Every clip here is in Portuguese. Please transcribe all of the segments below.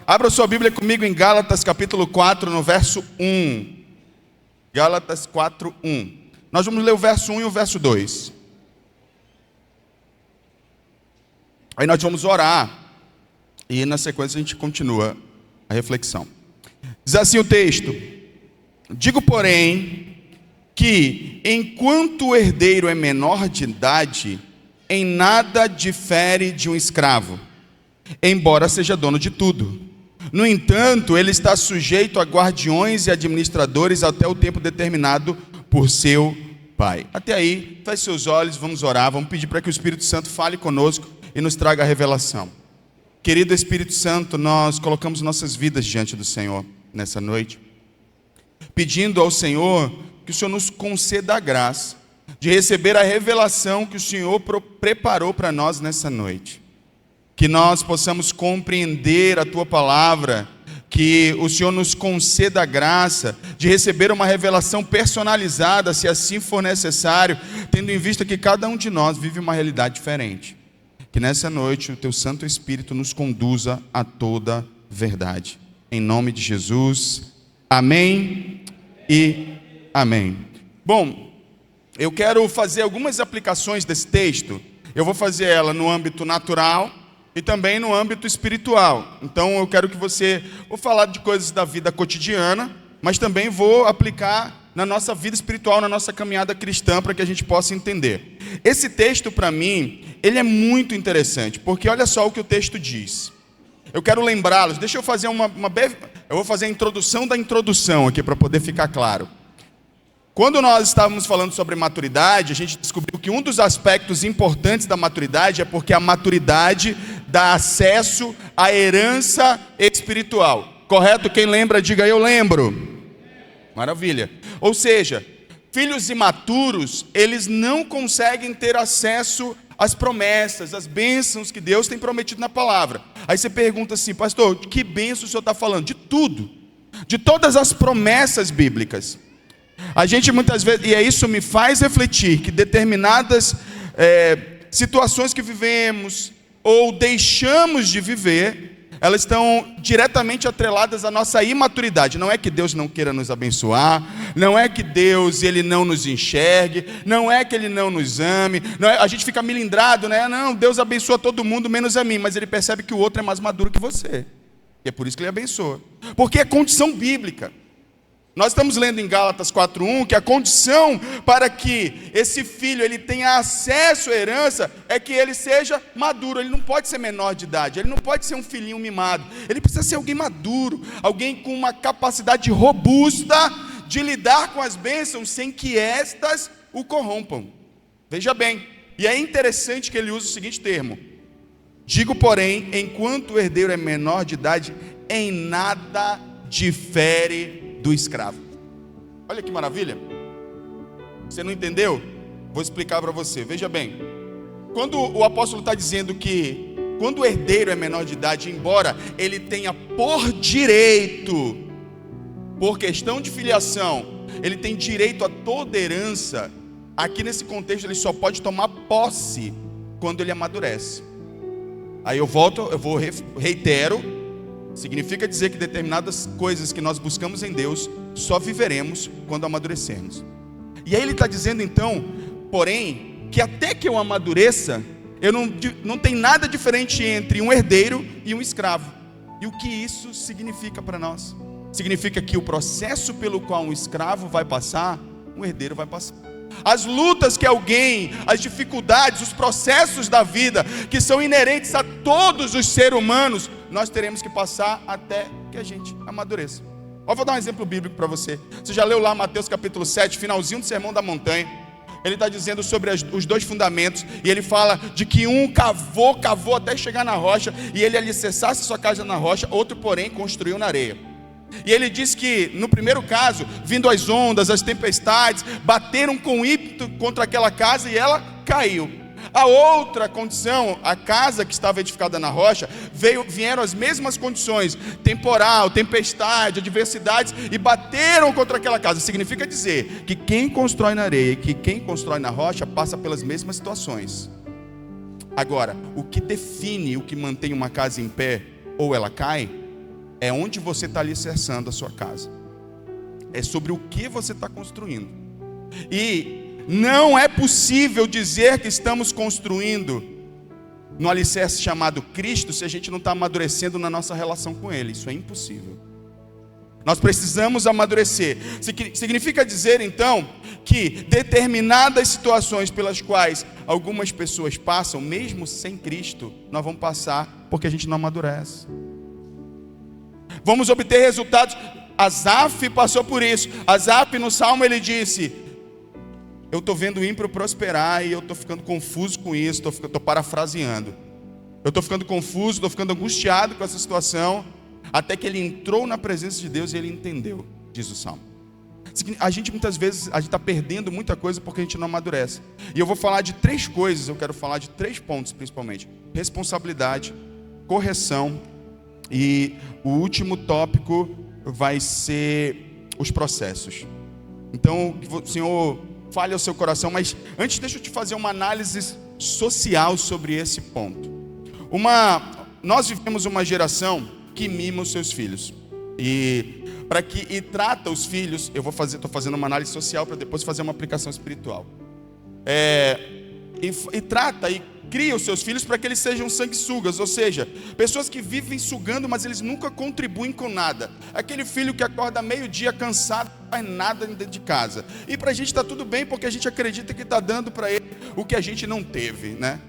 Abra sua Bíblia comigo em Gálatas capítulo 4, no verso 1. Gálatas 4, 1. Nós vamos ler o verso 1 e o verso 2. Aí nós vamos orar. E na sequência a gente continua a reflexão. Diz assim o texto: digo, porém, que enquanto o herdeiro é menor de idade, em nada difere de um escravo, embora seja dono de tudo. No entanto, ele está sujeito a guardiões e administradores até o tempo determinado por seu pai. Até aí, feche seus olhos, vamos orar, vamos pedir para que o Espírito Santo fale conosco e nos traga a revelação. Querido Espírito Santo, nós colocamos nossas vidas diante do Senhor nessa noite, pedindo ao Senhor que o Senhor nos conceda a graça de receber a revelação que o Senhor preparou para nós nessa noite. Que nós possamos compreender a Tua palavra, que o Senhor nos conceda a graça de receber uma revelação personalizada, se assim for necessário, tendo em vista que cada um de nós vive uma realidade diferente. Que nessa noite o Teu Santo Espírito nos conduza a toda verdade. Em nome de Jesus, amém e amém. Bom, eu quero fazer algumas aplicações desse texto. Eu vou fazer ela no âmbito natural e também no âmbito espiritual. Então eu quero que vou falar de coisas da vida cotidiana, mas também vou aplicar na nossa vida espiritual, na nossa caminhada cristã, para que a gente possa entender. Esse texto, para mim, ele é muito interessante, porque olha só o que o texto diz. Eu quero lembrá-los, deixa eu fazer eu vou fazer a introdução da introdução aqui, para poder ficar claro. Quando nós estávamos falando sobre maturidade, a gente descobriu que um dos aspectos importantes da maturidade é porque a maturidade dá acesso à herança espiritual. Correto? Quem lembra, diga eu lembro. Maravilha. Ou seja, filhos imaturos, eles não conseguem ter acesso às promessas, às bênçãos que Deus tem prometido na palavra. Aí você pergunta assim, pastor, de que bênção o senhor está falando? De tudo. De todas as promessas bíblicas. A gente muitas vezes, e isso me faz refletir, que determinadas situações que vivemos ou deixamos de viver, elas estão diretamente atreladas à nossa imaturidade. Não é que Deus não queira nos abençoar, não é que Deus ele não nos enxergue, não é que Ele não nos ame, a gente fica milindrado, né? Não, Deus abençoa todo mundo menos a mim, mas Ele percebe que o outro é mais maduro que você, e é por isso que Ele abençoa, porque é condição bíblica. Nós estamos lendo em Gálatas 4:1 que a condição para que esse filho ele tenha acesso à herança é que ele seja maduro. Ele não pode ser menor de idade, ele não pode ser um filhinho mimado. Ele precisa ser alguém maduro, alguém com uma capacidade robusta de lidar com as bênçãos sem que estas o corrompam. Veja bem, e é interessante que ele usa o seguinte termo: digo, porém, enquanto o herdeiro é menor de idade, em nada difere do escravo. Olha que maravilha. Você não entendeu? Vou explicar para você. Veja bem, quando o apóstolo está dizendo que quando o herdeiro é menor de idade, embora ele tenha por direito, por questão de filiação, ele tem direito a toda herança, aqui nesse contexto ele só pode tomar posse quando ele amadurece. Aí eu reitero, significa dizer que determinadas coisas que nós buscamos em Deus, só viveremos quando amadurecermos. E aí ele está dizendo então, porém, que até que eu amadureça, não tem nada diferente entre um herdeiro e um escravo. E o que isso significa para nós? Significa que o processo pelo qual um escravo vai passar, um herdeiro vai passar. As lutas que as dificuldades, os processos da vida, que são inerentes a todos os seres humanos, nós teremos que passar até que a gente amadureça. Eu vou dar um exemplo bíblico para você. Você já leu lá Mateus capítulo 7, finalzinho do Sermão da Montanha. Ele está dizendo sobre os dois fundamentos, e ele fala de que um cavou até chegar na rocha, e ele alicerçasse sua casa na rocha, outro porém construiu na areia. E ele diz que no primeiro caso, vindo as ondas, as tempestades, bateram com ímpeto contra aquela casa e ela caiu. A outra condição, a casa que estava edificada na rocha, vieram as mesmas condições, temporal, tempestade, adversidades, e bateram contra aquela casa. Significa dizer que quem constrói na areia e que quem constrói na rocha passa pelas mesmas situações. Agora, o que define o que mantém uma casa em pé ou ela cai, é onde você está alicerçando a sua casa. É sobre o que você está construindo. E não é possível dizer que estamos construindo no alicerce chamado Cristo se a gente não está amadurecendo na nossa relação com Ele. Isso é impossível. Nós precisamos amadurecer. Significa dizer então que determinadas situações pelas quais algumas pessoas passam, mesmo sem Cristo, nós vamos passar porque a gente não amadurece. Vamos obter resultados. Asaf passou por isso. Asaf no Salmo ele disse: eu estou vendo o ímpio prosperar e eu estou ficando confuso com isso. Estou parafraseando. Eu estou ficando confuso, estou ficando angustiado com essa situação. Até que ele entrou na presença de Deus e ele entendeu, diz o Salmo. A gente muitas vezes está perdendo muita coisa porque a gente não amadurece. E eu vou falar de 3 coisas, eu quero falar de 3 pontos principalmente: responsabilidade, correção e o último tópico vai ser os processos. Então, o Senhor fale ao seu coração, mas antes deixa eu te fazer uma análise social sobre esse ponto. Nós vivemos uma geração que mima os seus filhos e trata os filhos. Estou fazendo uma análise social para depois fazer uma aplicação espiritual. Trata e cria os seus filhos para que eles sejam sanguessugas, ou seja, pessoas que vivem sugando, mas eles nunca contribuem com nada. Aquele filho que acorda meio-dia cansado, não faz nada dentro de casa. E para a gente está tudo bem, porque a gente acredita que está dando para ele o que a gente não teve, né?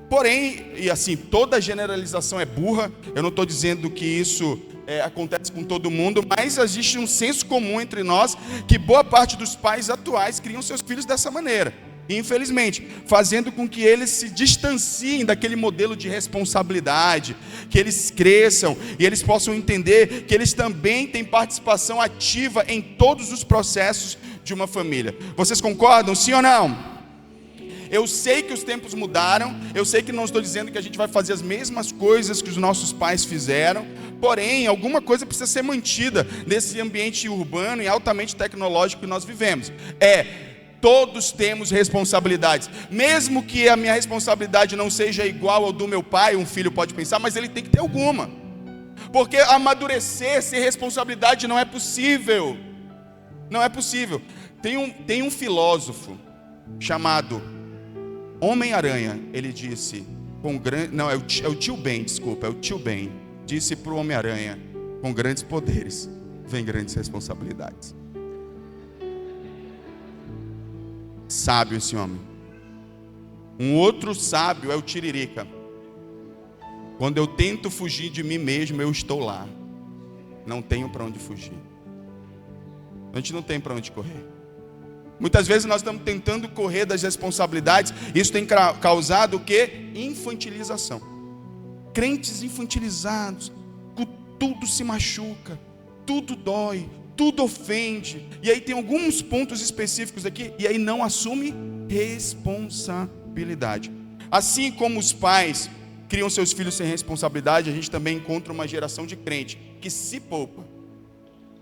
Porém, e assim, toda generalização é burra. Eu não estou dizendo que isso acontece com todo mundo, mas existe um senso comum entre nós que boa parte dos pais atuais criam seus filhos dessa maneira. Infelizmente, fazendo com que eles se distanciem daquele modelo de responsabilidade, que eles cresçam e eles possam entender que eles também têm participação ativa em todos os processos de uma família. Vocês concordam, sim ou não? Eu sei que os tempos mudaram, eu sei que não estou dizendo que a gente vai fazer as mesmas coisas que os nossos pais fizeram, porém, alguma coisa precisa ser mantida nesse ambiente urbano e altamente tecnológico que nós vivemos. Todos temos responsabilidades, mesmo que a minha responsabilidade não seja igual ao do meu pai, um filho pode pensar, mas ele tem que ter alguma, porque amadurecer sem responsabilidade não é possível, não é possível. Tem um filósofo chamado Homem-Aranha, ele disse, é o Tio Ben, disse para o Homem-Aranha: com grandes poderes vem grandes responsabilidades. Sábio esse homem. Um outro sábio é o Tiririca: quando eu tento fugir de mim mesmo, eu estou lá, não tenho para onde fugir. A gente não tem para onde correr. Muitas vezes nós estamos tentando correr das responsabilidades. Isso tem causado o quê? Infantilização. Crentes infantilizados, tudo se machuca, tudo dói, tudo ofende. E aí tem alguns pontos específicos aqui, e aí não assume responsabilidade. Assim como os pais criam seus filhos sem responsabilidade, a gente também encontra uma geração de crente que se poupa.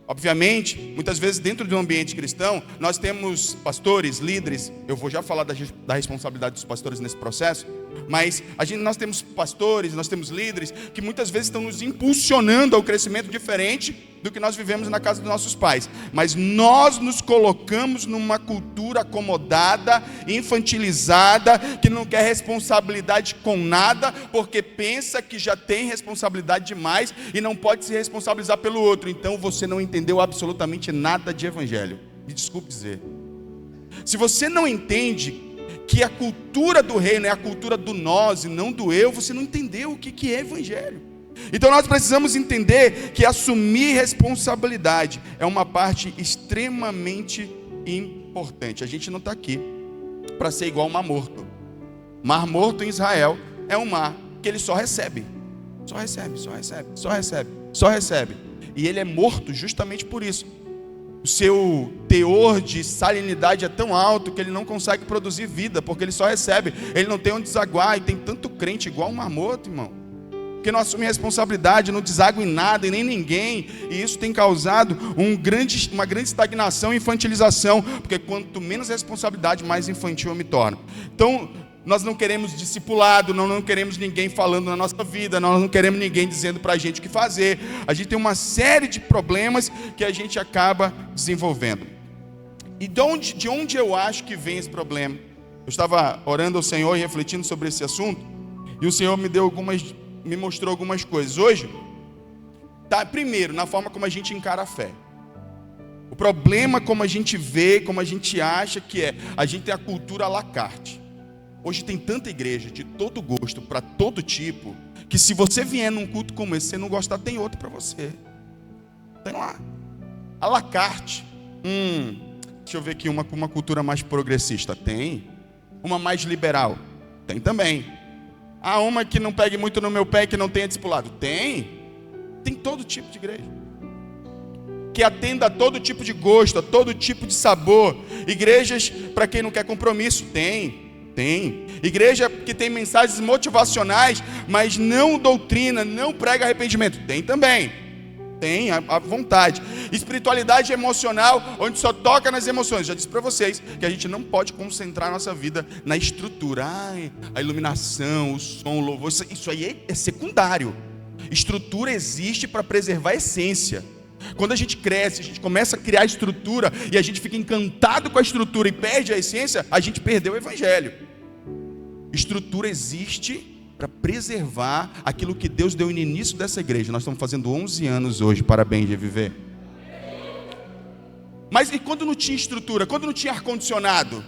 Obviamente, muitas vezes dentro de um ambiente cristão, nós temos pastores, líderes. Eu vou já falar da responsabilidade dos pastores nesse processo, mas nós temos pastores, nós temos líderes que muitas vezes estão nos impulsionando ao crescimento diferente do que nós vivemos na casa dos nossos pais. Mas nós nos colocamos numa cultura acomodada, infantilizada, que não quer responsabilidade com nada, porque pensa que já tem responsabilidade demais e não pode se responsabilizar pelo outro. Então você não entendeu absolutamente nada de evangelho. Me desculpe dizer. Se você não entende que a cultura do reino é a cultura do nós e não do eu, você não entendeu o que é evangelho. Então nós precisamos entender que assumir responsabilidade é uma parte extremamente importante. A gente não está aqui para ser igual ao Mar Morto. Mar Morto em Israel é um mar que ele só recebe. Só recebe, só recebe, só recebe, só recebe. E ele é morto justamente por isso. O seu teor de salinidade é tão alto que ele não consegue produzir vida, porque ele só recebe. Ele não tem onde desaguar, e tem tanto crente igual um Mar Morto, irmão, que não assume responsabilidade, não deságua em nada e nem ninguém, e isso tem causado uma grande estagnação e infantilização, porque quanto menos responsabilidade, mais infantil eu me torno. Então, Nós não queremos discipulado, nós não queremos ninguém falando na nossa vida, nós não queremos ninguém dizendo para a gente o que fazer. A gente tem uma série de problemas que a gente acaba desenvolvendo. E de onde eu acho que vem esse problema? Eu estava orando ao Senhor e refletindo sobre esse assunto, e o Senhor me mostrou algumas coisas. Hoje, tá, primeiro, na forma como a gente encara a fé. O problema como a gente vê, como a gente acha que é, a gente tem a cultura à la carte. Hoje tem tanta igreja de todo gosto, para todo tipo, que se você vier num culto como esse, você não gostar, tem outro para você. Tem lá. À la carte. Deixa eu ver aqui uma cultura mais progressista. Tem. Uma mais liberal. Tem também. Uma que não pegue muito no meu pé e que não tenha discipulado. Tem. Tem todo tipo de igreja. Que atenda a todo tipo de gosto, a todo tipo de sabor. Igrejas para quem não quer compromisso. Tem. Igreja que tem mensagens motivacionais, mas não doutrina, não prega arrependimento. Tem também. Tem à vontade. Espiritualidade emocional, onde só toca nas emoções. Já disse para vocês que a gente não pode concentrar a nossa vida na estrutura. A iluminação, o som, o louvor, isso aí é secundário. Estrutura existe para preservar a essência. Quando a gente cresce, a gente começa a criar estrutura e a gente fica encantado com a estrutura e perde a essência, a gente perdeu o evangelho. Estrutura existe para preservar aquilo que Deus deu no início dessa igreja. Nós estamos fazendo 11 anos hoje, parabéns de viver. Mas e quando não tinha estrutura? Quando não tinha ar-condicionado?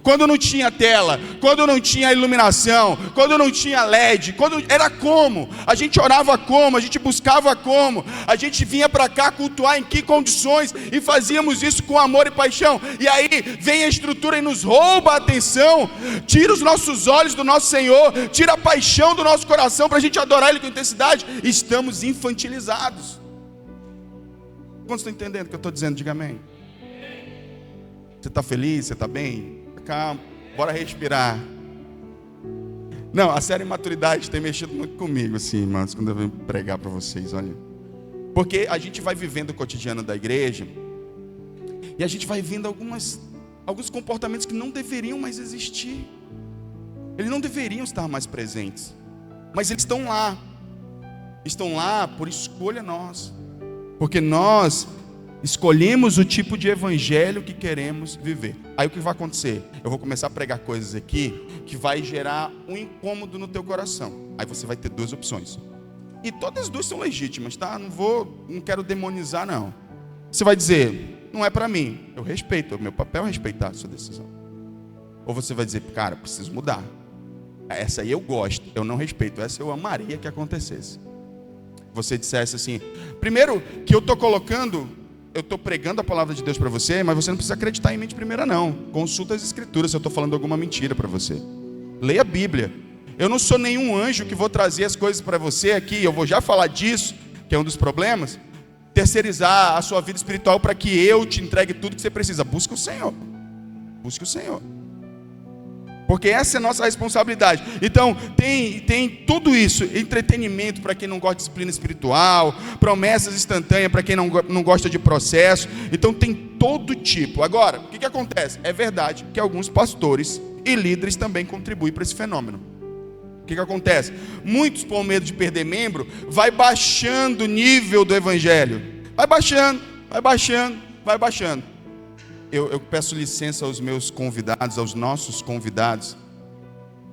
Quando não tinha tela? Quando não tinha iluminação? Quando não tinha LED? Era como? A gente orava como? A gente buscava como? A gente vinha para cá cultuar em que condições? E fazíamos isso com amor e paixão. E aí vem a estrutura e nos rouba a atenção, tira os nossos olhos do nosso Senhor, tira a paixão do nosso coração para a gente adorar Ele com intensidade. Estamos infantilizados. Quantos estão entendendo o que eu estou dizendo? Diga amém. Você está feliz? Você está bem? Calma, bora respirar. Não, a série maturidade tem mexido muito comigo, assim, irmãos, quando eu venho pregar para vocês, olha. Porque a gente vai vivendo o cotidiano da igreja e a gente vai vendo alguns comportamentos que não deveriam mais existir. Eles não deveriam estar mais presentes, mas eles estão lá. Estão lá por escolha nossa, porque nós escolhemos o tipo de evangelho que queremos viver. Aí o que vai acontecer? Eu vou começar a pregar coisas aqui que vai gerar um incômodo no teu coração. Aí você vai ter duas opções. E todas as duas são legítimas, tá? Não quero demonizar, não. Você vai dizer, não é para mim. Eu respeito, o meu papel é respeitar a sua decisão. Ou você vai dizer, cara, eu preciso mudar. Essa aí eu gosto, eu não respeito. Essa eu amaria que acontecesse. Você dissesse assim, primeiro que eu estou pregando a palavra de Deus para você, mas você não precisa acreditar em mim de primeira não. Consulta as escrituras se eu estou falando alguma mentira para você. Leia a Bíblia. Eu não sou nenhum anjo que vou trazer as coisas para você aqui. Eu vou já falar disso, que é um dos problemas. Terceirizar a sua vida espiritual para que eu te entregue tudo que você precisa. Busca o Senhor. Busque o Senhor. Porque essa é a nossa responsabilidade. Então, tem tudo isso. Entretenimento para quem não gosta de disciplina espiritual, promessas instantâneas para quem não gosta de processo. Então, tem todo tipo. Agora, o que acontece? É verdade que alguns pastores e líderes também contribuem para esse fenômeno. O que acontece? Muitos, por medo de perder membro, vai baixando o nível do evangelho. Vai baixando, vai baixando, vai baixando. Eu peço licença aos meus convidados, aos nossos convidados.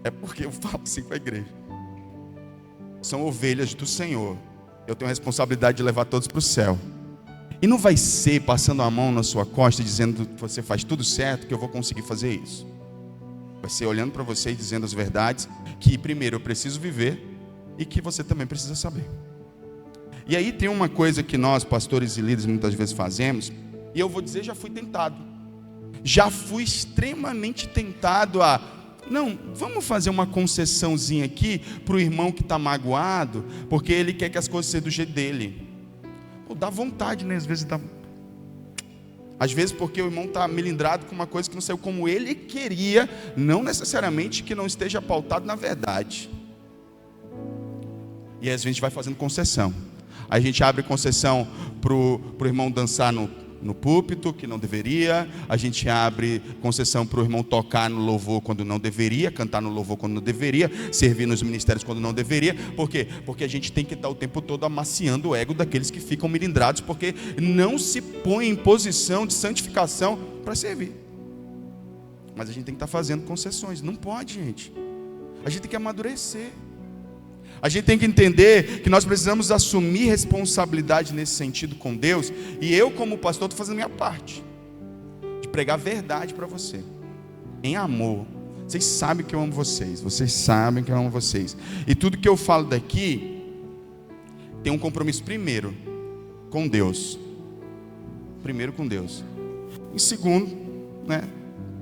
É porque eu falo assim com a igreja. São ovelhas do Senhor. Eu tenho a responsabilidade de levar todos para o céu. E não vai ser passando a mão na sua costa dizendo que você faz tudo certo que eu vou conseguir fazer isso. Vai ser olhando para você e dizendo as verdades que primeiro eu preciso viver e que você também precisa saber. E aí tem uma coisa que nós, pastores e líderes, muitas vezes fazemos. E eu vou dizer, já fui tentado. Já fui extremamente tentado a... Não, vamos fazer uma concessãozinha aqui para o irmão que está magoado, porque ele quer que as coisas sejam do jeito dele. Pô, dá vontade, né? Às vezes porque o irmão está melindrado com uma coisa que não saiu como ele queria, não necessariamente que não esteja pautado na verdade. E às vezes a gente vai fazendo concessão. Aí a gente abre concessão para o irmão dançar no no púlpito, que não deveria, a gente abre concessão para o irmão tocar no louvor quando não deveria, cantar no louvor quando não deveria, servir nos ministérios quando não deveria. Por quê? Porque a gente tem que estar o tempo todo amaciando o ego daqueles que ficam melindrados, porque não se põe em posição de santificação para servir. Mas a gente tem que estar fazendo concessões. Não pode, gente. A gente tem que amadurecer. A gente tem que entender que nós precisamos assumir responsabilidade nesse sentido com Deus. E eu, como pastor, estou fazendo a minha parte de pregar a verdade para você, em amor. Vocês sabem que eu amo vocês. Vocês sabem que eu amo vocês. E tudo que eu falo daqui tem um compromisso primeiro com Deus. Primeiro com Deus. E segundo,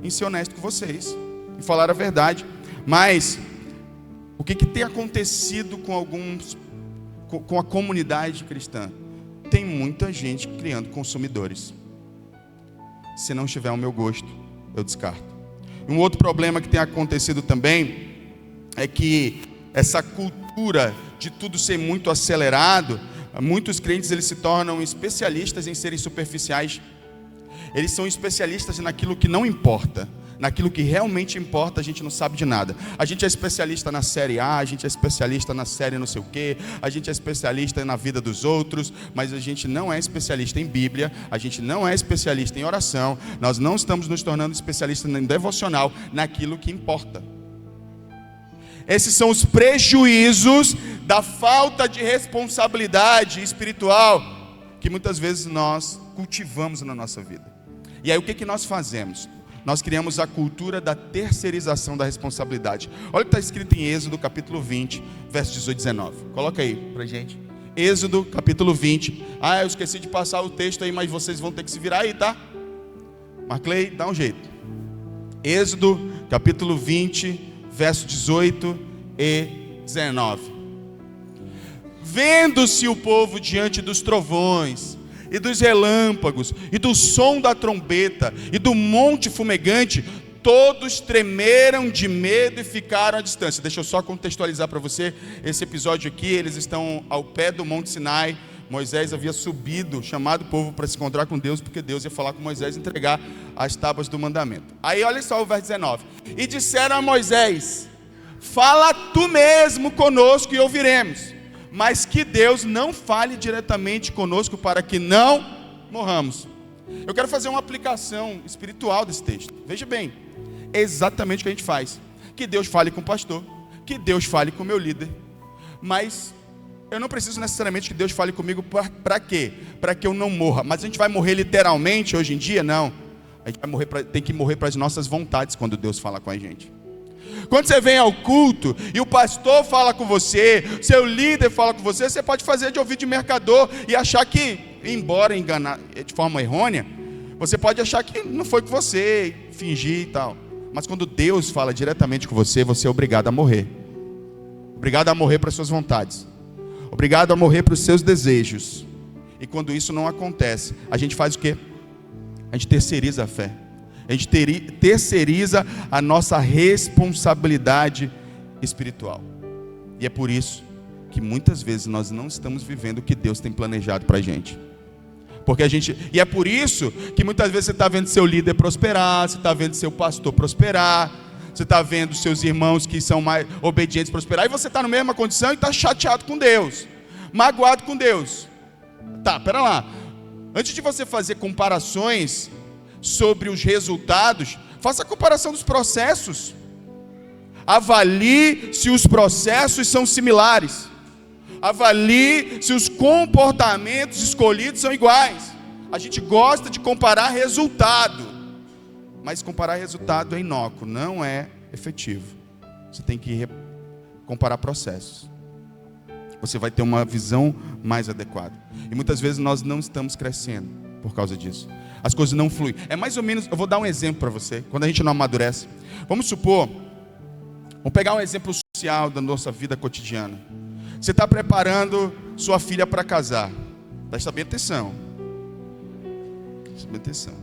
em ser honesto com vocês e falar a verdade. Mas o que tem acontecido com a comunidade cristã? Tem muita gente criando consumidores. Se não estiver ao meu gosto, eu descarto. Um outro problema que tem acontecido também é que essa cultura de tudo ser muito acelerado, muitos crentes eles se tornam especialistas em serem superficiais. Eles são especialistas naquilo que não importa. Naquilo que realmente importa, a gente não sabe de nada. A gente é especialista na série A, a gente é especialista na série não sei o quê, a gente é especialista na vida dos outros, mas a gente não é especialista em Bíblia, a gente não é especialista em oração, nós não estamos nos tornando especialistas em devocional, naquilo que importa. Esses são os prejuízos da falta de responsabilidade espiritual que muitas vezes nós cultivamos na nossa vida. E aí o que nós fazemos? Nós criamos a cultura da terceirização da responsabilidade. Olha o que está escrito em Êxodo capítulo 20, versos 18 e 19. Coloca aí pra gente. Êxodo capítulo 20. Eu esqueci de passar o texto aí, mas vocês vão ter que se virar aí, tá? Marclay, dá um jeito. Êxodo capítulo 20, versos 18 e 19. Vendo-se o povo diante dos trovões e dos relâmpagos, e do som da trombeta, e do monte fumegante, todos tremeram de medo e ficaram à distância. Deixa eu só contextualizar para você esse episódio aqui. Eles estão ao pé do Monte Sinai. Moisés havia subido, chamado o povo para se encontrar com Deus, porque Deus ia falar com Moisés e entregar as tábuas do mandamento. Aí olha só o verso 19. E disseram a Moisés: fala tu mesmo conosco e ouviremos, mas que Deus não fale diretamente conosco para que não morramos. Eu quero fazer uma aplicação espiritual desse texto. Veja bem, é exatamente o que a gente faz. Que Deus fale com o pastor, que Deus fale com o meu líder, mas eu não preciso necessariamente que Deus fale comigo para quê? Para que eu não morra. Mas a gente vai morrer literalmente hoje em dia? Não. A gente vai morrer tem que morrer para as nossas vontades quando Deus fala com a gente. Quando você vem ao culto e o pastor fala com você, seu líder fala com você, você pode fazer de ouvido de mercador e achar que, embora enganar de forma errônea, você pode achar que não foi com você, fingir e tal. Mas quando Deus fala diretamente com você, você é obrigado a morrer. Obrigado a morrer para as suas vontades. Obrigado a morrer para os seus desejos. E quando isso não acontece, a gente faz o quê? A gente terceiriza a fé. A gente terceiriza a nossa responsabilidade espiritual. E é por isso que muitas vezes nós não estamos vivendo o que Deus tem planejado para a gente. E é por isso que muitas vezes você está vendo seu líder prosperar, você está vendo seu pastor prosperar, você está vendo seus irmãos que são mais obedientes prosperar, e você está na mesma condição e está chateado com Deus, magoado com Deus. Tá, pera lá. Antes de você fazer comparações sobre os resultados, faça a comparação dos processos. Avalie se os processos são similares. Avalie se os comportamentos escolhidos são iguais. A gente gosta de comparar resultado, mas comparar resultado é inócuo, não é efetivo. Você tem que comparar processos. Você vai ter uma visão mais adequada. E muitas vezes nós não estamos crescendo por causa disso. As coisas não fluem. É mais ou menos, eu vou dar um exemplo para você, quando a gente não amadurece. Vamos supor, vamos pegar um exemplo social da nossa vida cotidiana. Você está preparando sua filha para casar. Presta bem atenção. Presta bem atenção.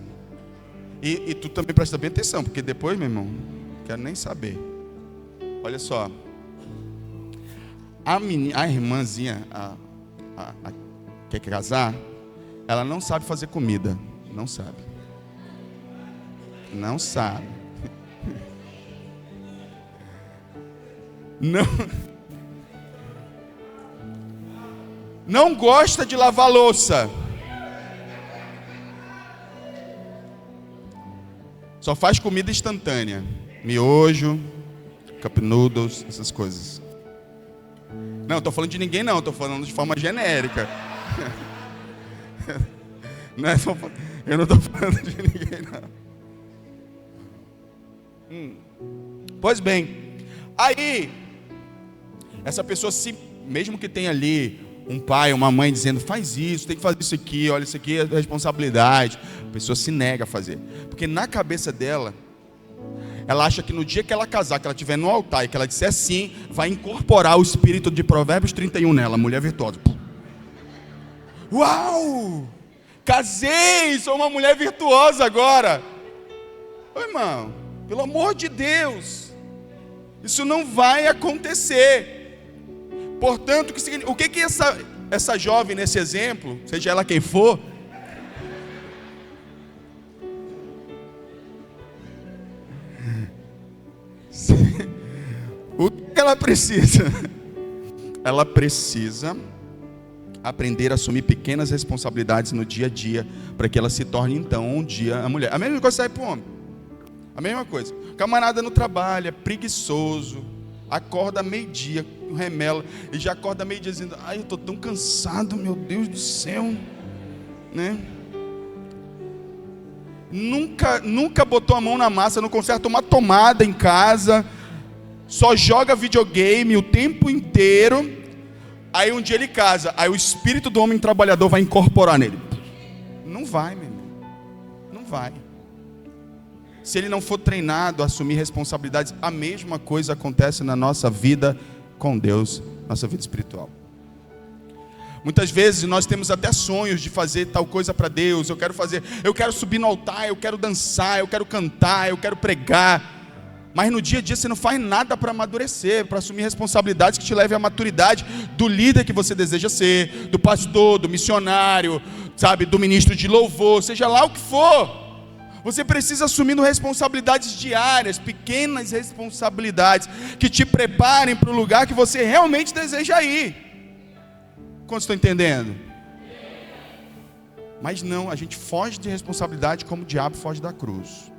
E tu também presta bem atenção, porque depois, meu irmão, não quero nem saber. Olha só. A irmãzinha, que quer casar, ela não sabe fazer comida. Não sabe. Não sabe. Não gosta de lavar louça. Só faz comida instantânea. Miojo, cup noodles, essas coisas. Não, estou falando de ninguém não, estou falando de forma genérica. Eu não estou falando de ninguém não. Pois bem, aí, essa pessoa, mesmo que tenha ali um pai, uma mãe dizendo, faz isso, tem que fazer isso aqui, olha, isso aqui é responsabilidade, a pessoa se nega a fazer, porque na cabeça dela, ela acha que no dia que ela casar, que ela estiver no altar e que ela disser sim, vai incorporar o espírito de Provérbios 31 nela, mulher virtuosa. Uau! Casei, sou uma mulher virtuosa agora. Ô, irmão, pelo amor de Deus, isso não vai acontecer. Portanto, o que essa jovem nesse exemplo, seja ela quem for, o que ela precisa? Ela precisa aprender a assumir pequenas responsabilidades no dia a dia, para que ela se torne então um dia a mulher. A mesma coisa serve para o homem. A mesma coisa. Camarada no trabalho, é preguiçoso, acorda meio-dia, remela, e já acorda meio-dia dizendo, ai, eu estou tão cansado, meu Deus do céu, né? Nunca botou a mão na massa, não conserta uma tomada em casa, só joga videogame o tempo inteiro. Aí um dia ele casa, aí o espírito do homem trabalhador vai incorporar nele. Não vai, meu irmão. Não vai. Se ele não for treinado a assumir responsabilidades, a mesma coisa acontece na nossa vida com Deus, nossa vida espiritual. Muitas vezes nós temos até sonhos de fazer tal coisa para Deus. Eu quero subir no altar, eu quero dançar, eu quero cantar, eu quero pregar. Mas no dia a dia você não faz nada para amadurecer, para assumir responsabilidades que te levem à maturidade do líder que você deseja ser, do pastor, do missionário, sabe, do ministro de louvor, seja lá o que for. Você precisa assumir responsabilidades diárias, pequenas responsabilidades, que te preparem para o lugar que você realmente deseja ir. Quantos estão entendendo? Mas não, a gente foge de responsabilidade como o diabo foge da cruz.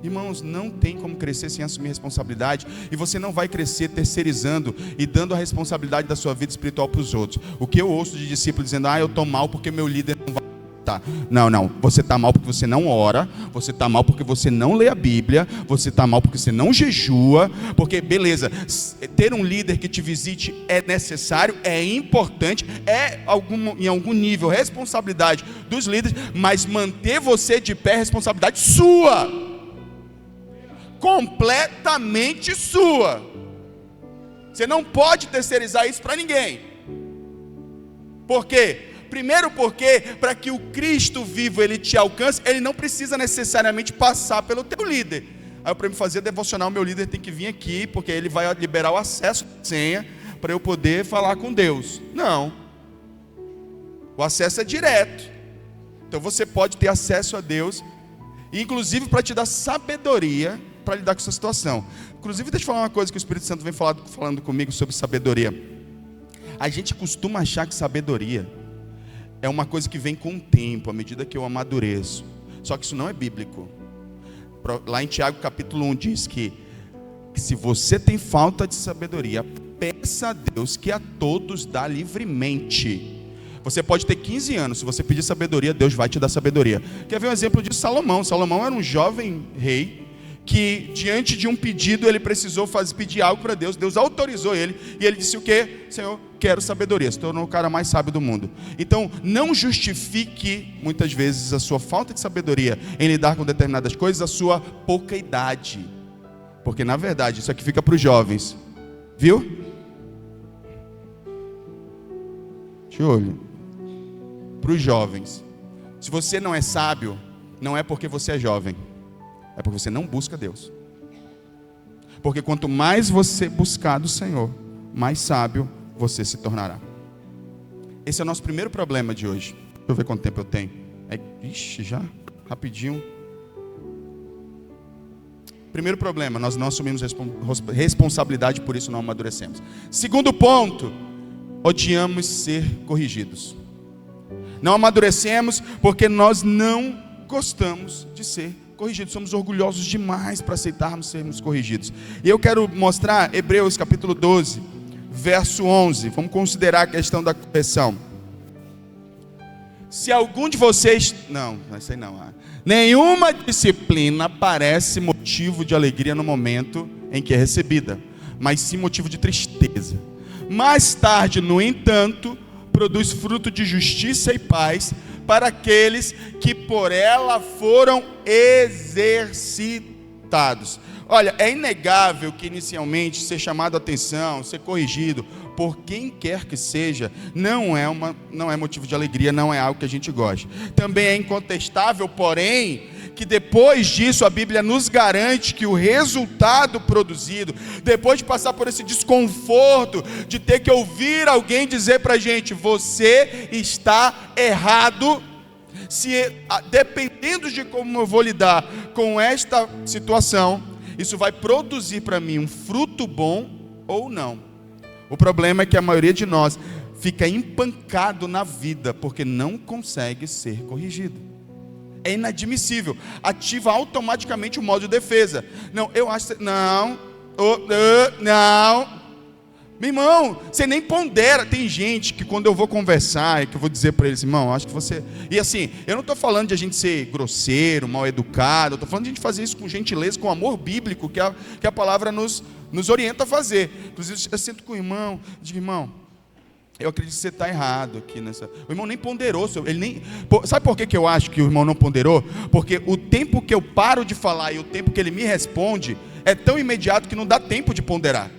Irmãos, não tem como crescer sem assumir responsabilidade, e você não vai crescer terceirizando e dando a responsabilidade da sua vida espiritual para os outros. O que eu ouço de discípulos dizendo, eu estou mal porque meu líder não vai estar. Não, você está mal porque você não ora, você está mal porque você não lê a Bíblia, você está mal porque você não jejua, porque beleza, ter um líder que te visite é necessário, é importante, em algum nível responsabilidade dos líderes, mas manter você de pé é responsabilidade sua. Completamente sua. Você não pode terceirizar isso para ninguém. Por quê? Primeiro porque, para que o Cristo vivo ele te alcance, ele não precisa necessariamente passar pelo teu líder. Aí para me fazer devocional, o meu líder tem que vir aqui, porque ele vai liberar o acesso à senha, para eu poder falar com Deus. Não. O acesso é direto. Então você pode ter acesso a Deus, inclusive para te dar sabedoria para lidar com essa situação. Inclusive, deixa eu falar uma coisa que o Espírito Santo vem falando comigo sobre sabedoria. A gente costuma achar que sabedoria é uma coisa que vem com o tempo, à medida que eu amadureço. Só que isso não é bíblico. Lá em Tiago capítulo 1 diz que se você tem falta de sabedoria, peça a Deus que a todos dá livremente. Você pode ter 15 anos, se você pedir sabedoria, Deus vai te dar sabedoria. Quer ver um exemplo de Salomão? Salomão era um jovem rei, que diante de um pedido, ele precisou pedir algo para Deus. Deus autorizou ele, e ele disse o quê? Senhor, quero sabedoria. Se tornou o cara mais sábio do mundo. Então, não justifique, muitas vezes, a sua falta de sabedoria em lidar com determinadas coisas, a sua pouca idade. Porque, na verdade, isso aqui fica para os jovens. Viu? De olho. Para os jovens. Se você não é sábio, não é porque você é jovem. É porque você não busca Deus. Porque quanto mais você buscar do Senhor, mais sábio você se tornará. Esse é o nosso primeiro problema de hoje. Deixa eu ver quanto tempo eu tenho. Ixi, já? Rapidinho. Primeiro problema, nós não assumimos responsabilidade, por isso não amadurecemos. Segundo ponto, odiamos ser corrigidos. Não amadurecemos porque nós não gostamos de ser corrigidos. Somos orgulhosos demais para aceitarmos sermos corrigidos. E eu quero mostrar Hebreus capítulo 12, verso 11. Vamos considerar a questão da correção. Se algum de vocês... Não sei não. Nenhuma disciplina parece motivo de alegria no momento em que é recebida, mas sim motivo de tristeza. Mais tarde, no entanto, produz fruto de justiça e paz para aqueles que por ela foram exercitados. Olha, é inegável que inicialmente ser chamado a atenção, ser corrigido por quem quer que seja, não é motivo de alegria, não é algo que a gente goste. Também é incontestável, porém, que depois disso a Bíblia nos garante que o resultado produzido, depois de passar por esse desconforto, de ter que ouvir alguém dizer para a gente, você está errado, dependendo de como eu vou lidar com esta situação, isso vai produzir para mim um fruto bom ou não. O problema é que a maioria de nós fica empancado na vida porque não consegue ser corrigido. É inadmissível. Ativa automaticamente o modo de defesa. Não, eu acho... Não. Meu irmão, você nem pondera. Tem gente que quando eu vou conversar, que eu vou dizer para eles, irmão, acho que você... E assim, eu não estou falando de a gente ser grosseiro, mal educado. Eu estou falando de a gente fazer isso com gentileza, com amor bíblico, que a palavra nos orienta a fazer. Inclusive, eu sinto com o irmão, digo, irmão, eu acredito que você está errado aqui nessa... O irmão nem ponderou, ele nem... Sabe por que eu acho que o irmão não ponderou? Porque o tempo que eu paro de falar e o tempo que ele me responde é tão imediato que não dá tempo de ponderar.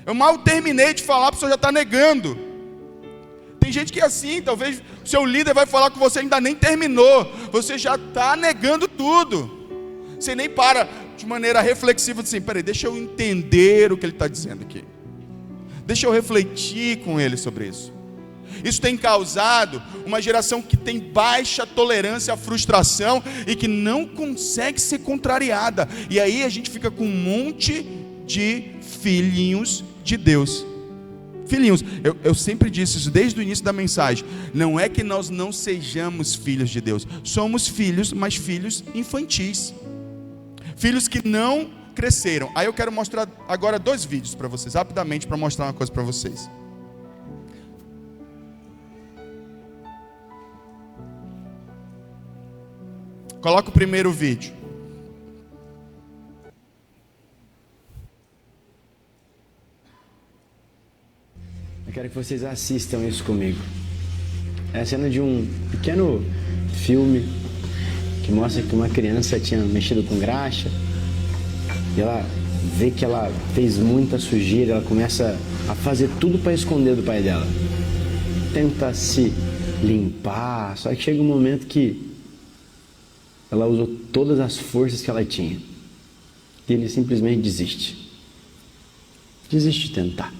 Eu mal terminei de falar, a pessoa já está negando. Tem gente que é assim, talvez o seu líder vai falar com você, ainda nem terminou, você já está negando tudo. Você nem para de maneira reflexiva, assim, peraí, deixa eu entender o que ele está dizendo aqui. Deixa eu refletir com ele sobre isso. Isso tem causado uma geração que tem baixa tolerância à frustração e que não consegue ser contrariada. E aí a gente fica com um monte de filhinhos de Deus. Filhinhos, eu sempre disse isso desde o início da mensagem. Não é que nós não sejamos filhos de Deus. Somos filhos, mas filhos infantis. Filhos que não cresceram. Aí eu quero mostrar agora 2 vídeos para vocês, rapidamente, para mostrar uma coisa para vocês. Coloca o primeiro vídeo. Eu quero que vocês assistam isso comigo. É a cena de um pequeno filme que mostra que uma criança tinha mexido com graxa e ela vê que ela fez muita sujeira, ela começa a fazer tudo para esconder do pai dela. Tenta se limpar, só que chega um momento que ela usou todas as forças que ela tinha e ele simplesmente desiste. Desiste de tentar.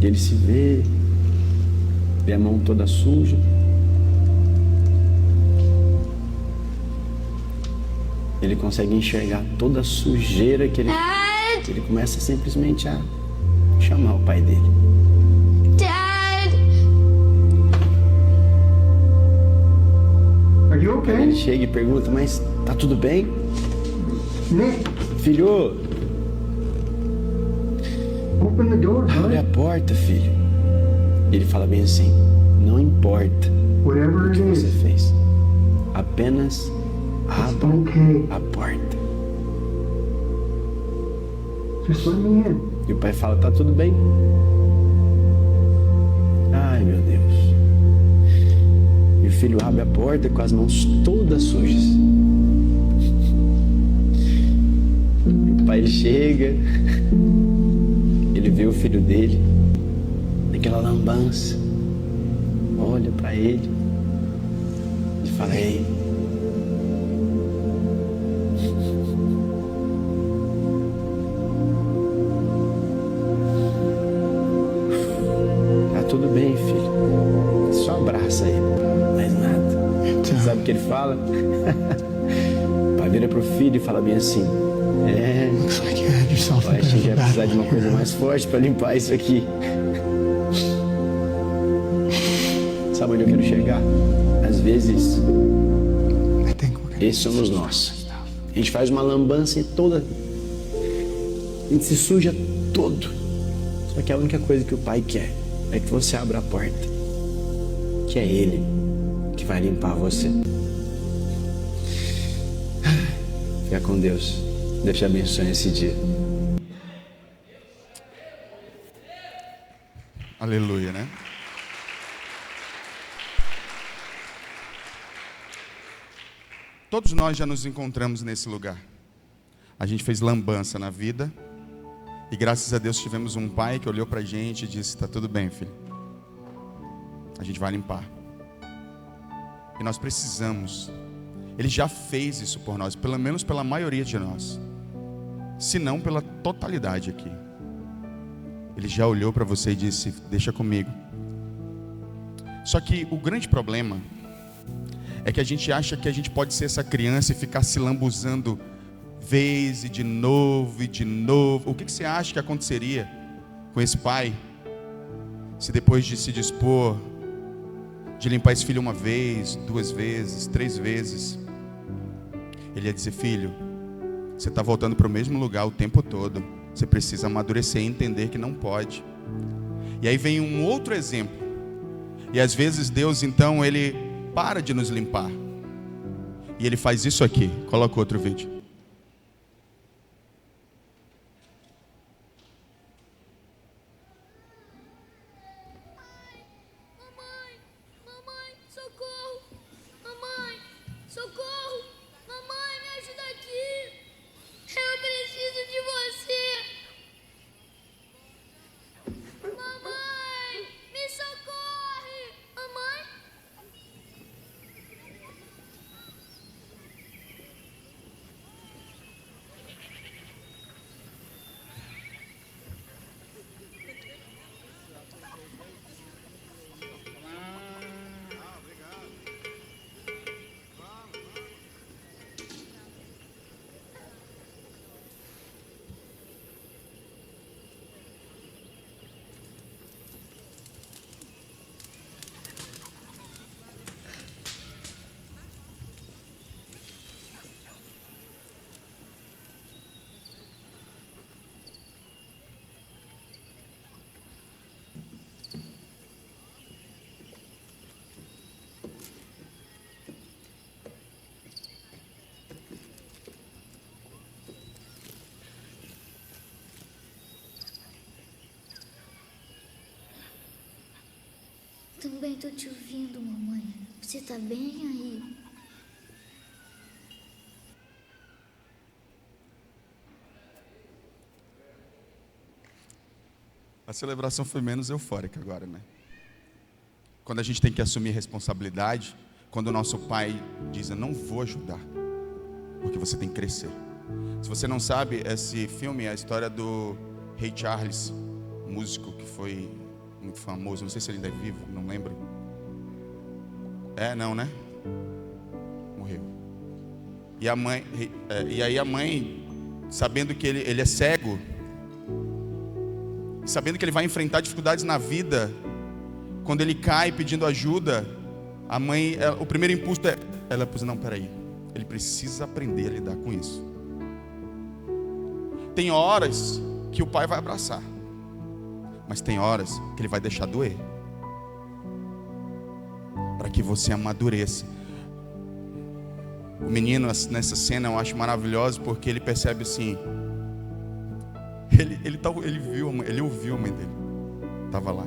E ele se vê a mão toda suja. Ele consegue enxergar toda a sujeira que ele começa simplesmente a chamar o pai dele. Dad! Are you okay? Ele chega e pergunta, mas tá tudo bem? Nick, Filho, open the door, abre a bud. porta, filho. E ele fala bem assim, não importa o Whatever que it você is, fez, apenas abra okay. a porta. Just let me in. E o pai fala, tá tudo bem? Ai, meu Deus. E o filho abre a porta com as mãos todas sujas. E o pai chega, ele vê o filho dele, naquela lambança, olha pra ele e fala, ei, tudo bem, filho. Só abraça ele. Mais nada. Você sabe o que ele fala? O pai vira pro filho e fala bem assim: Looks like you had yourself a eu acho que bit vai of a precisar de uma battle coisa here. mais forte pra limpar isso aqui. Sabe onde eu quero chegar? Às vezes, I think we're gonna esses somos nós. A gente faz uma lambança toda. A gente se suja todo. Só que a única coisa que o pai quer é que você abra a porta. Que é ele que vai limpar você. Fica com Deus. Deus te abençoe esse dia. Aleluia, né? Todos nós já nos encontramos nesse lugar. A gente fez lambança na vida. E graças a Deus tivemos um pai que olhou pra gente e disse: tá tudo bem, filho. A gente vai limpar. E nós precisamos. Ele já fez isso por nós, pelo menos pela maioria de nós. Se não pela totalidade aqui. Ele já olhou para você e disse: deixa comigo. Só que o grande problema é que a gente acha que a gente pode ser essa criança e ficar se lambuzando vez e de novo e de novo. O que você acha que aconteceria com esse pai se depois de se dispor de limpar esse filho uma vez, 2 vezes, 3 vezes, ele ia dizer: filho, você está voltando para o mesmo lugar o tempo todo. Você precisa amadurecer e entender que não pode. E aí vem um outro exemplo. E às vezes Deus então ele para de nos limpar. E ele faz isso aqui. Coloca outro vídeo. Mamãe, socorro! Mamãe, socorro! Mamãe, me ajuda aqui! Eu preciso de você! Mamãe, me socorre! Mamãe? Também tô te ouvindo, mamãe. Você tá bem aí? A celebração foi menos eufórica agora, né? Quando a gente tem que assumir responsabilidade, quando o nosso pai diz: eu não vou ajudar, porque você tem que crescer. Se você não sabe, esse filme é a história do Ray Charles, músico que foi muito famoso. Não sei se ele ainda é vivo, não lembro. Não, né? Morreu. E a mãe, e aí a mãe, sabendo que ele é cego, sabendo que ele vai enfrentar dificuldades na vida, quando ele cai pedindo ajuda, a mãe, o primeiro impulso é, ela diz: não, peraí, ele precisa aprender a lidar com isso. Tem horas que o pai vai abraçar, mas tem horas que ele vai deixar doer, para que você amadureça. O menino nessa cena eu acho maravilhoso, porque ele percebe assim, ele ouviu a mãe dele, estava lá,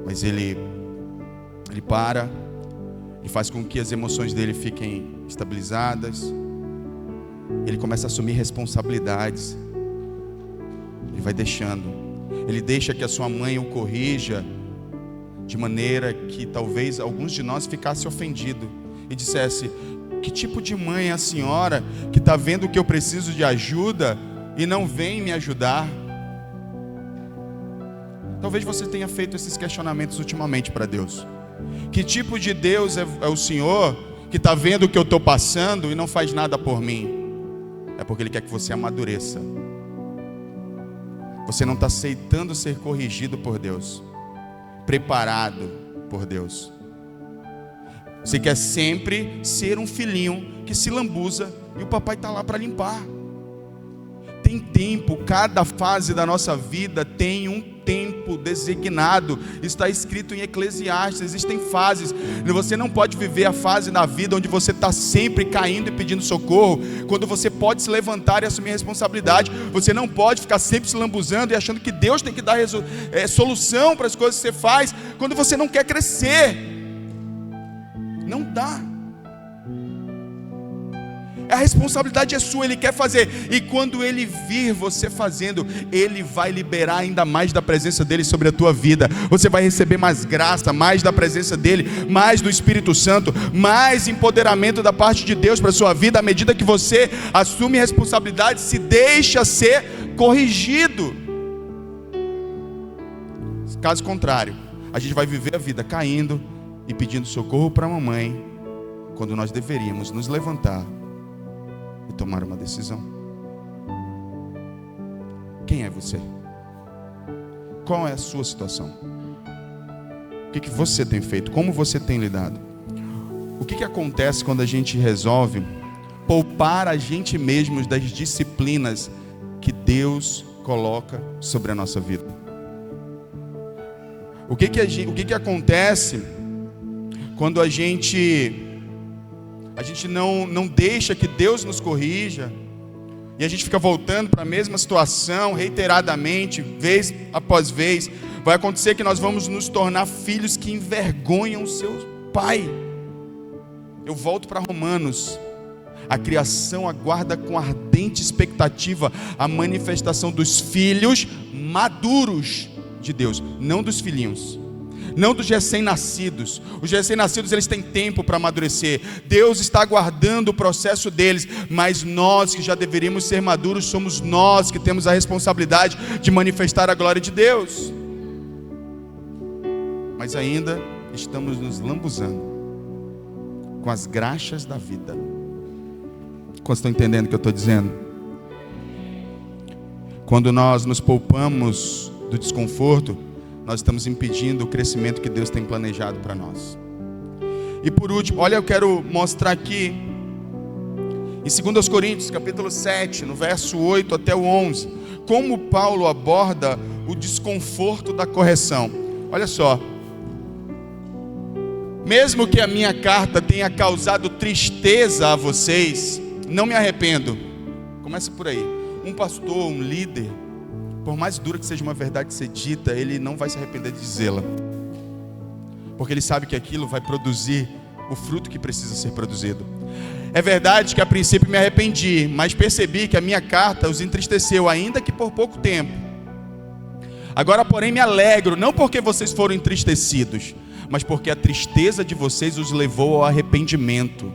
mas ele para, ele faz com que as emoções dele fiquem estabilizadas, ele começa a assumir responsabilidades, ele vai deixando, ele deixa que a sua mãe o corrija, de maneira que talvez alguns de nós ficassem ofendidos e dissesse: que tipo de mãe é a senhora que está vendo que eu preciso de ajuda e não vem me ajudar? Talvez você tenha feito esses questionamentos ultimamente para Deus. Que tipo de Deus é o Senhor que está vendo o que eu estou passando e não faz nada por mim? É porque Ele quer que você amadureça. Você não está aceitando ser corrigido por Deus, preparado por Deus. Você quer sempre ser um filhinho que se lambuza e o papai está lá para limpar. Tem tempo, cada fase da nossa vida tem um tempo designado. Está escrito em Eclesiastes, existem fases. Você não pode viver a fase na vida onde você está sempre caindo e pedindo socorro, quando você pode se levantar e assumir a responsabilidade. Você não pode ficar sempre se lambuzando e achando que Deus tem que dar solução para as coisas que você faz, quando você não quer crescer. Não dá. A responsabilidade é sua, Ele quer fazer. E quando Ele vir você fazendo, Ele vai liberar ainda mais da presença dEle sobre a tua vida. Você vai receber mais graça, mais da presença dEle, mais do Espírito Santo, mais empoderamento da parte de Deus para a sua vida, à medida que você assume responsabilidade, se deixa ser corrigido. Caso contrário, a gente vai viver a vida caindo e pedindo socorro para a mamãe, quando nós deveríamos nos levantar e tomar uma decisão. Quem é você? Qual é a sua situação? O que você tem feito? Como você tem lidado? O que acontece quando a gente resolve poupar a gente mesmo das disciplinas que Deus coloca sobre a nossa vida? O que acontece quando a gente não deixa que Deus nos corrija, e a gente fica voltando para a mesma situação reiteradamente, vez após vez? Vai acontecer que nós vamos nos tornar filhos que envergonham o seu pai. Eu volto para Romanos. A criação aguarda com ardente expectativa a manifestação dos filhos maduros de Deus, não dos filhinhos, não dos recém-nascidos. Os recém-nascidos, eles têm tempo para amadurecer. Deus está aguardando o processo deles, mas nós que já deveríamos ser maduros, somos nós que temos a responsabilidade de manifestar a glória de Deus. Mas ainda estamos nos lambuzando com as graxas da vida. Quantos estão entendendo o que eu estou dizendo? Quando nós nos poupamos do desconforto, nós estamos impedindo o crescimento que Deus tem planejado para nós. E por último, olha, eu quero mostrar aqui em 2 Coríntios, capítulo 7, no verso 8 até o 11, como Paulo aborda o desconforto da correção. Olha só: mesmo que a minha carta tenha causado tristeza a vocês, não me arrependo. Começa por aí. Um pastor, um líder, por mais dura que seja uma verdade ser dita, ele não vai se arrepender de dizê-la, porque ele sabe que aquilo vai produzir o fruto que precisa ser produzido. É verdade que a princípio me arrependi, mas percebi que a minha carta os entristeceu, ainda que por pouco tempo. Agora, porém, me alegro, não porque vocês foram entristecidos, mas porque a tristeza de vocês os levou ao arrependimento,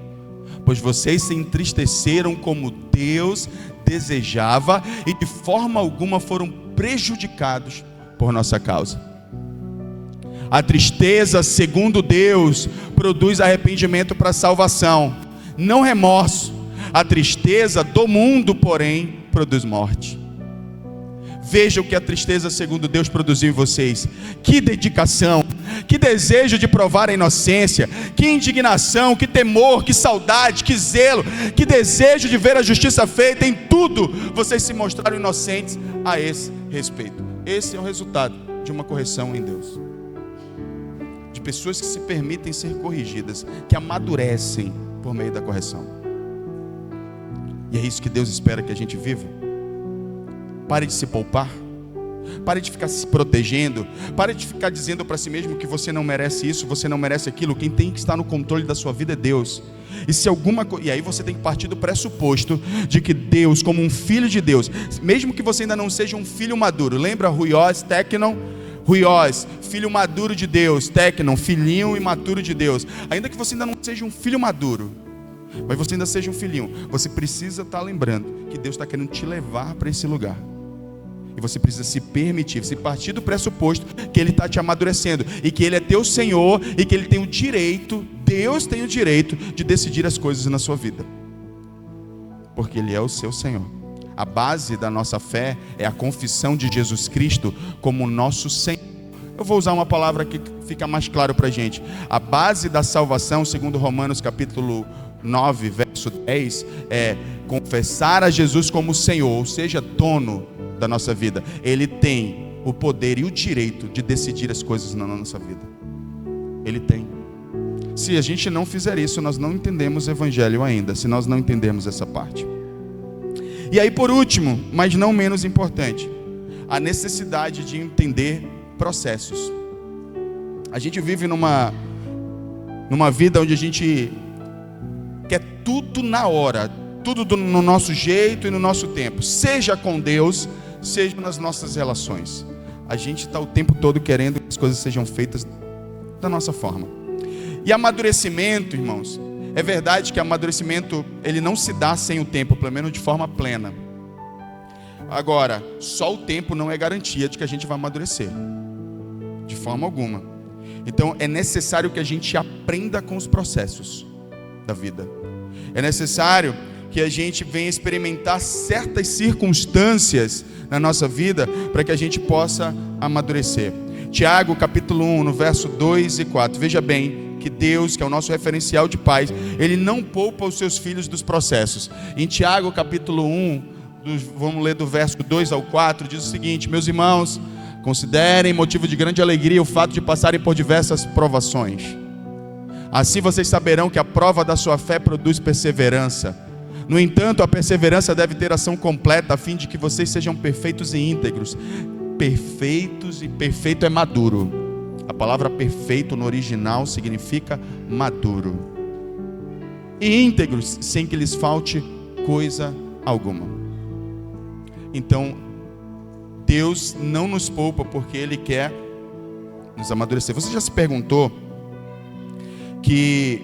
pois vocês se entristeceram como Deus desejava e de forma alguma foram prejudicados por nossa causa. A tristeza, segundo Deus, produz arrependimento para salvação, não remorso. A tristeza do mundo, porém, produz morte. Veja o que a tristeza segundo Deus produziu em vocês: que dedicação, que desejo de provar a inocência, que indignação, que temor, que saudade, que zelo, que desejo de ver a justiça feita. Em tudo vocês se mostraram inocentes a esse respeito. Esse é o resultado de uma correção em Deus, de pessoas que se permitem ser corrigidas, que amadurecem por meio da correção. E é isso que Deus espera que a gente viva. Pare de se poupar, pare de ficar se protegendo, pare de ficar dizendo para si mesmo que você não merece isso, você não merece aquilo. Quem tem que estar no controle da sua vida é Deus. E aí você tem que partir do pressuposto de que Deus, como um filho de Deus, mesmo que você ainda não seja um filho maduro, lembra Ruiós, Tecnon? Ruiós, filho maduro de Deus, Tecnon, filhinho imaturo de Deus. Ainda que você ainda não seja um filho maduro, mas você ainda seja um filhinho, você precisa estar lembrando que Deus está querendo te levar para esse lugar. E você precisa se permitir, se partir do pressuposto que Ele está te amadurecendo, e que Ele é teu Senhor, e que Ele tem o direito, Deus tem o direito de decidir as coisas na sua vida, porque Ele é o seu Senhor. A base da nossa fé é a confissão de Jesus Cristo como nosso Senhor. Eu vou usar uma palavra que fica mais claro para a gente. A base da salvação, segundo Romanos capítulo 9, verso 10, é confessar a Jesus como Senhor, ou seja, dono da nossa vida. Ele tem o poder e o direito de decidir as coisas na nossa vida. Ele tem. Se a gente não fizer isso, nós não entendemos o Evangelho ainda, se nós não entendemos essa parte. E aí, por último, mas não menos importante, a necessidade de entender processos. A gente vive numa vida onde a gente quer tudo na hora, tudo no nosso jeito e no nosso tempo, seja com Deus, seja nas nossas relações. A gente está o tempo todo querendo que as coisas sejam feitas da nossa forma. E amadurecimento, irmãos, é verdade que amadurecimento ele não se dá sem o tempo, pelo menos de forma plena. Agora, só o tempo não é garantia de que a gente vai amadurecer, de forma alguma. Então é necessário que a gente aprenda com os processos da vida. É necessário que a gente venha experimentar certas circunstâncias na nossa vida para que a gente possa amadurecer. Tiago capítulo 1, no verso 2 e 4. Veja bem que Deus, que é o nosso referencial de paz, Ele não poupa os seus filhos dos processos. Em Tiago capítulo 1, vamos ler do verso 2 ao 4, diz o seguinte: meus irmãos, considerem motivo de grande alegria o fato de passarem por diversas provações. Assim vocês saberão que a prova da sua fé produz perseverança. No entanto, a perseverança deve ter ação completa, a fim de que vocês sejam perfeitos e íntegros. Perfeitos, e perfeito é maduro. A palavra perfeito no original significa maduro. E íntegros, sem que lhes falte coisa alguma. Então, Deus não nos poupa porque Ele quer nos amadurecer. Você já se perguntou que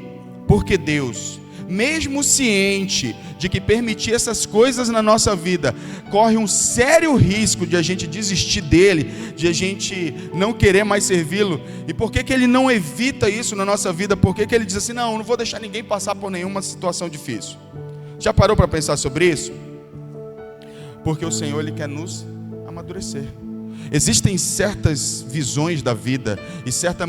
por que Deus, mesmo ciente de que permitir essas coisas na nossa vida, corre um sério risco de a gente desistir dele, de a gente não querer mais servi-lo? E por que Ele não evita isso na nossa vida? Por que Ele diz assim: não vou deixar ninguém passar por nenhuma situação difícil? Já parou para pensar sobre isso? Porque o Senhor, Ele quer nos amadurecer. Existem certas visões da vida e certas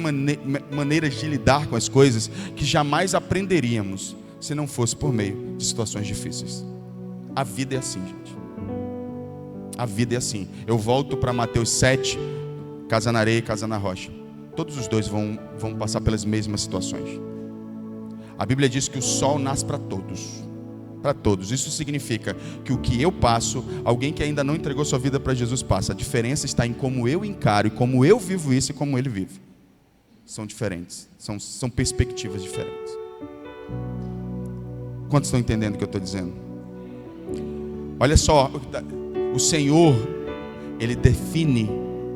maneiras de lidar com as coisas que jamais aprenderíamos se não fosse por meio de situações difíceis. A vida é assim, gente. A vida é assim. Eu volto para Mateus 7, casa na areia e casa na rocha. Todos os dois vão passar pelas mesmas situações. A Bíblia diz que o sol nasce para todos. Para todos. Isso significa que o que eu passo, alguém que ainda não entregou sua vida para Jesus passa. A diferença está em como eu encaro e como eu vivo isso e como ele vive. São diferentes. São perspectivas diferentes. Quantos estão entendendo o que eu estou dizendo? Olha só, o Senhor, Ele define,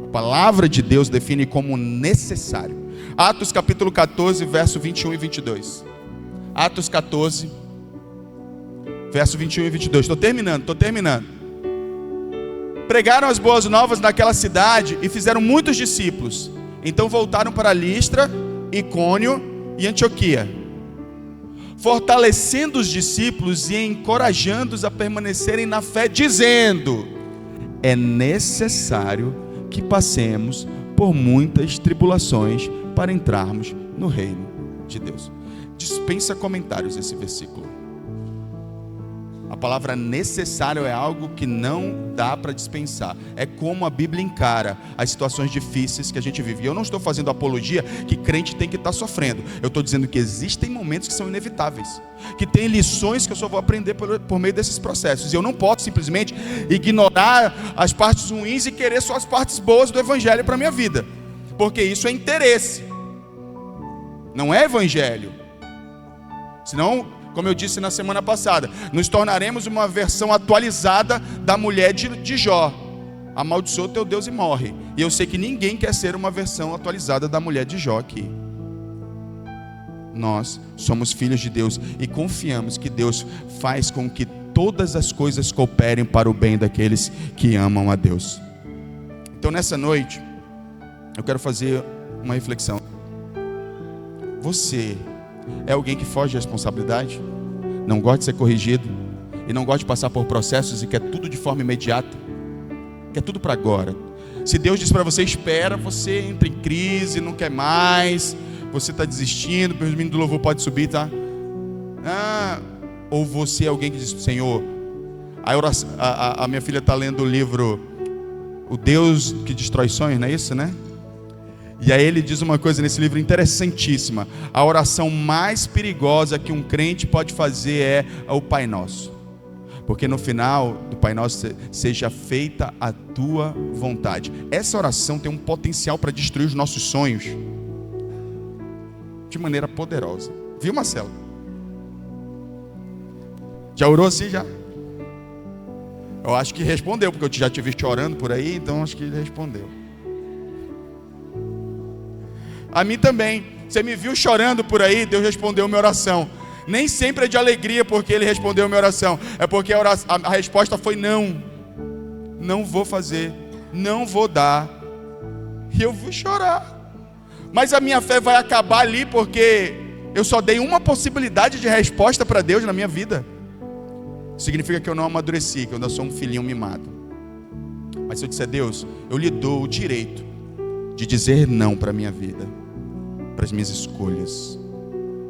a palavra de Deus define como necessário. Atos capítulo 14, verso 21 e 22. Atos 14, verso 21 e 22. Estou terminando. Pregaram as boas novas naquela cidade e fizeram muitos discípulos. Então voltaram para Listra, Icônio e Antioquia, fortalecendo os discípulos e encorajando-os a permanecerem na fé, dizendo: é necessário que passemos por muitas tribulações para entrarmos no reino de Deus. Dispensa comentários esse versículo. A palavra necessário é algo que não dá para dispensar. É como a Bíblia encara as situações difíceis que a gente vive. E eu não estou fazendo apologia que crente tem que estar sofrendo. Eu estou dizendo que existem momentos que são inevitáveis, que tem lições que eu só vou aprender por meio desses processos. E eu não posso simplesmente ignorar as partes ruins e querer só as partes boas do Evangelho para a minha vida, porque isso é interesse, não é Evangelho. Senão, como eu disse na semana passada, nos tornaremos uma versão atualizada da mulher de Jó. Amaldiçoa teu Deus e morre. E eu sei que ninguém quer ser uma versão atualizada da mulher de Jó aqui. Nós somos filhos de Deus e confiamos que Deus faz com que todas as coisas cooperem para o bem daqueles que amam a Deus. Então nessa noite, eu quero fazer uma reflexão. Você é alguém que foge da responsabilidade? Não gosta de ser corrigido? E não gosta de passar por processos e quer tudo de forma imediata? Quer tudo para agora? Se Deus diz para você, espera, você entra em crise, não quer mais, você está desistindo, o menino do louvor pode subir, tá? Ou você é alguém que diz, Senhor, a minha filha está lendo o livro O Deus que Destrói Sonhos, não é isso, né? E aí ele diz uma coisa nesse livro interessantíssima. A oração mais perigosa que um crente pode fazer é o Pai Nosso. Porque no final do Pai Nosso, seja feita a tua vontade. Essa oração tem um potencial para destruir os nossos sonhos de maneira poderosa. Viu, Marcelo? Já orou assim já? Eu acho que respondeu, porque eu já te vi chorando por aí, então acho que ele respondeu. A mim também. Você me viu chorando por aí, Deus respondeu minha oração. Nem sempre é de alegria porque Ele respondeu minha oração. É porque a resposta foi não. Não vou fazer. Não vou dar. E eu vou chorar. Mas a minha fé vai acabar ali porque eu só dei uma possibilidade de resposta para Deus na minha vida. Significa que eu não amadureci, que eu ainda sou um filhinho mimado. Mas se eu disser, Deus, eu lhe dou o direito de dizer não para a minha vida, para as minhas escolhas.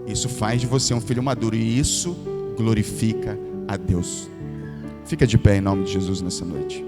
Isso faz de você um filho maduro e isso glorifica a Deus. Fica de pé em nome de Jesus nessa noite.